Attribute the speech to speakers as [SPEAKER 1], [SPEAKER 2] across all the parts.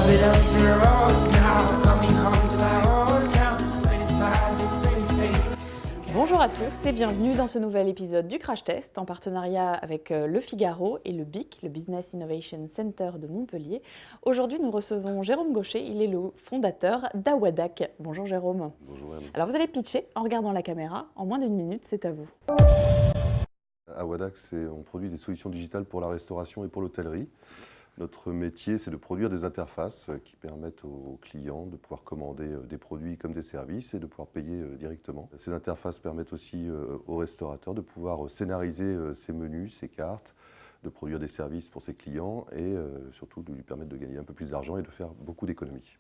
[SPEAKER 1] bit of the roads now, coming home to my old town. This pretty smile, this pretty face.
[SPEAKER 2] Bonjour à tous et bienvenue dans ce nouvel épisode du Crash Test en partenariat avec Le Figaro et le BIC, le Business Innovation Center de Montpellier. Aujourd'hui, nous recevons Jérôme Gaucher, il est le fondateur d'Awadac. Bonjour Jérôme.
[SPEAKER 3] Bonjour Anne.
[SPEAKER 2] Alors vous allez pitcher en regardant la caméra, en moins d'une minute, c'est à vous.
[SPEAKER 3] Awadac, on produit des solutions digitales pour la restauration et pour l'hôtellerie. Notre métier, c'est de produire des interfaces qui permettent aux clients de pouvoir commander des produits comme des services et de pouvoir payer directement. Ces interfaces permettent aussi aux restaurateurs de pouvoir scénariser ses menus, ses cartes, de produire des services pour ses clients et surtout de lui permettre de gagner un peu plus d'argent et de faire beaucoup d'économies.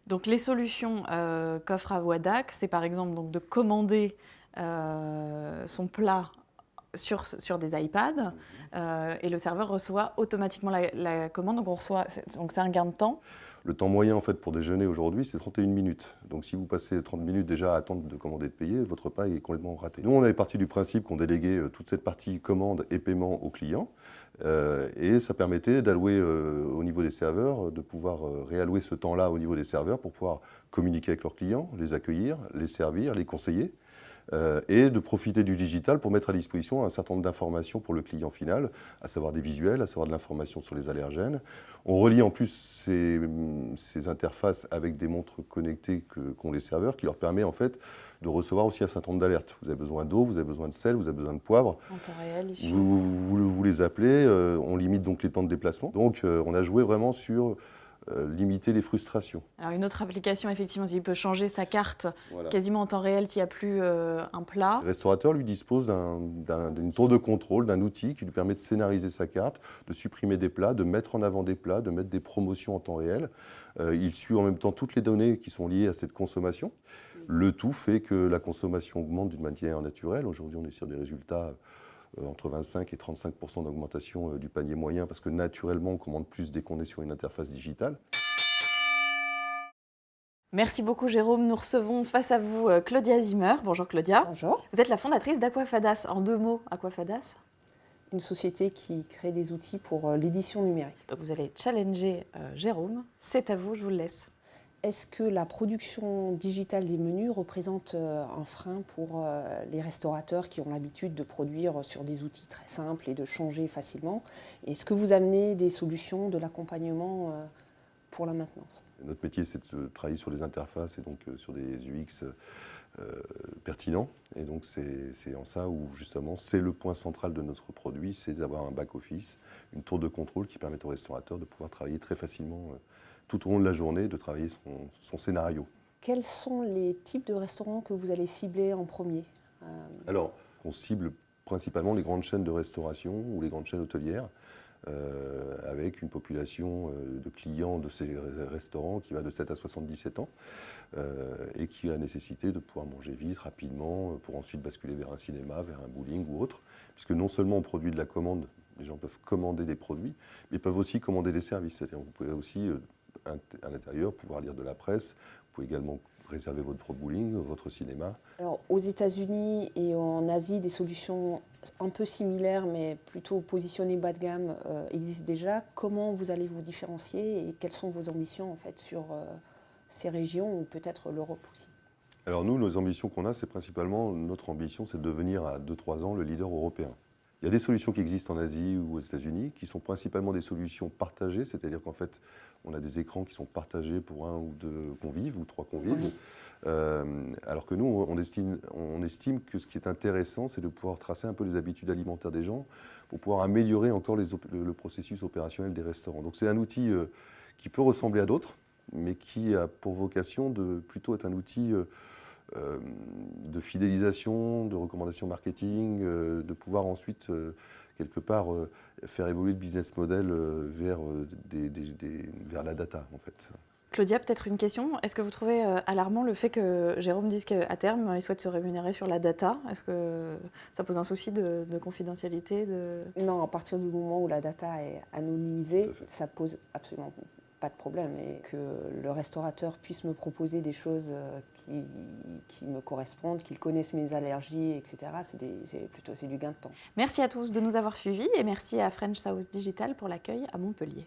[SPEAKER 2] Donc les solutions qu'offre Awadac, c'est par exemple donc, de commander son plat sur des iPads et le serveur reçoit automatiquement la commande, donc c'est un gain de temps.
[SPEAKER 3] Le temps moyen en fait, pour déjeuner aujourd'hui, c'est 31 minutes. Donc si vous passez 30 minutes déjà à attendre de commander et de payer, votre repas est complètement raté. Nous, on avait parti du principe qu'on déléguait toute cette partie commande et paiement aux clients. Et ça permettait d'allouer au niveau des serveurs, de pouvoir réallouer ce temps-là au niveau des serveurs pour pouvoir communiquer avec leurs clients, les accueillir, les servir, les conseiller. Et de profiter du digital pour mettre à disposition un certain nombre d'informations pour le client final, à savoir des visuels, à savoir de l'information sur les allergènes. On relie en plus ces interfaces avec des montres connectées qu'ont les serveurs, qui leur permet en fait de recevoir aussi un certain nombre d'alertes. Vous avez besoin d'eau, vous avez besoin de sel, vous avez besoin de poivre.
[SPEAKER 2] En temps réel, ici.
[SPEAKER 3] Vous les appelez, on limite donc les temps de déplacement. Donc on a joué vraiment sur limiter les frustrations.
[SPEAKER 2] Alors une autre application, effectivement, il peut changer sa carte
[SPEAKER 3] Voilà.
[SPEAKER 2] quasiment en temps réel s'il n'y a plus un plat.
[SPEAKER 3] Le restaurateur lui dispose d'une tour de contrôle, d'un outil qui lui permet de scénariser sa carte, de supprimer des plats, de mettre en avant des plats, de mettre des promotions en temps réel. Il suit en même temps toutes les données qui sont liées à cette consommation. Le tout fait que la consommation augmente d'une manière naturelle. Aujourd'hui, on est sur des résultats entre 25 et 35% d'augmentation du panier moyen parce que naturellement, on commande plus dès qu'on est sur une interface digitale.
[SPEAKER 2] Merci beaucoup Jérôme. Nous recevons face à vous Claudia Zimmer. Bonjour Claudia.
[SPEAKER 4] Bonjour.
[SPEAKER 2] Vous êtes la fondatrice d'Aquafadas. En deux mots, Aquafadas.
[SPEAKER 4] Une société qui crée des outils pour l'édition numérique.
[SPEAKER 2] Donc vous allez challenger Jérôme. C'est à vous, je vous le laisse.
[SPEAKER 4] Est-ce que la production digitale des menus représente un frein pour les restaurateurs qui ont l'habitude de produire sur des outils très simples et de changer facilement? Est-ce que vous amenez des solutions de l'accompagnement pour la maintenance?
[SPEAKER 3] Notre métier, c'est de travailler sur les interfaces et donc sur des UX pertinents. Et donc c'est en ça où justement c'est le point central de notre produit, c'est d'avoir un back-office, une tour de contrôle qui permet au restaurateur de pouvoir travailler très facilement tout au long de la journée, de travailler son scénario.
[SPEAKER 4] Quels sont les types de restaurants que vous allez cibler en premier?
[SPEAKER 3] Alors, on cible principalement les grandes chaînes de restauration ou les grandes chaînes hôtelières, avec une population de clients de ces restaurants qui va de 7 à 77 ans et qui a la nécessité de pouvoir manger vite, rapidement, pour ensuite basculer vers un cinéma, vers un bowling ou autre. Puisque non seulement on produit de la commande, les gens peuvent commander des produits, mais peuvent aussi commander des services. C'est-à-dire vous pouvez aussi, à l'intérieur, pouvoir lire de la presse, vous pouvez également réserver votre bowling, votre cinéma.
[SPEAKER 4] Alors, aux États-Unis et en Asie, des solutions un peu similaires, mais plutôt positionnées bas de gamme, existent déjà. Comment vous allez vous différencier et quelles sont vos ambitions en fait, sur ces régions ou peut-être l'Europe aussi?
[SPEAKER 3] Alors nous, nos ambitions qu'on a, c'est principalement, notre ambition, c'est de devenir à 2-3 ans le leader européen. Il y a des solutions qui existent en Asie ou aux États-Unis qui sont principalement des solutions partagées, c'est-à-dire qu'en fait, on a des écrans qui sont partagés pour 1 ou 2 convives ou 3 convives. Alors que nous, on estime que ce qui est intéressant, c'est de pouvoir tracer un peu les habitudes alimentaires des gens pour pouvoir améliorer encore le processus opérationnel des restaurants. Donc c'est un outil qui peut ressembler à d'autres, mais qui a pour vocation de plutôt être un outil de fidélisation, de recommandation marketing, de pouvoir ensuite, quelque part, faire évoluer le business model vers la data, en fait.
[SPEAKER 2] Claudia, peut-être une question. Est-ce que vous trouvez alarmant le fait que Jérôme dise qu'à terme, il souhaite se rémunérer sur la data? Est-ce que ça pose un souci de confidentialité
[SPEAKER 4] Non, à partir du moment où la data est anonymisée, ça pose absolument pas de problème. Et que le restaurateur puisse me proposer des choses qui me correspondent, qu'il connaisse mes allergies, etc., c'est du gain de temps.
[SPEAKER 2] Merci à tous de nous avoir suivis et merci à French South Digital pour l'accueil à Montpellier.